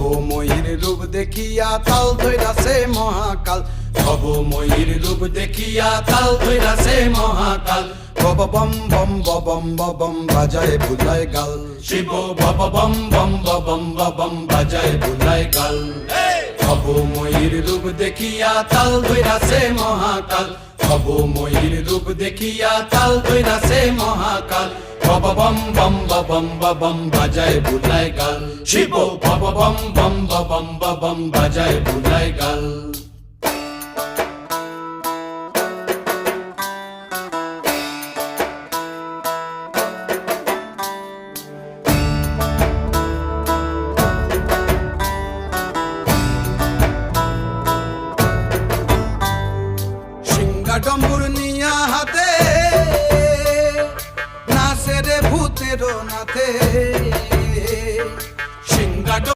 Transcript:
ভবময়ীর রূপ দেখিয়া তাল ধইরাছে মহাকাল, ভবময়ীর রূপ দেখিয়া তাল ধইরাছে মহাকাল। বব বম বম বম বম বাজায় বুলায় গাল, শিব বব বম বম বম বম বাজায় বুলায় গাল। ভবময়ীর রূপ দেখিয়া তাল ধইরাছে মহাকাল, ভবময়ীর রূপ দেখিয়া তাল ধইরাছে মহাকাল। বব বম বম বম বাজায় বুলায় গাল, শিব বব বম বম বম বাজায় বুলায় গাল। ডম্বুর নিয়া হাতে নাচে রে ভূতের নাথে,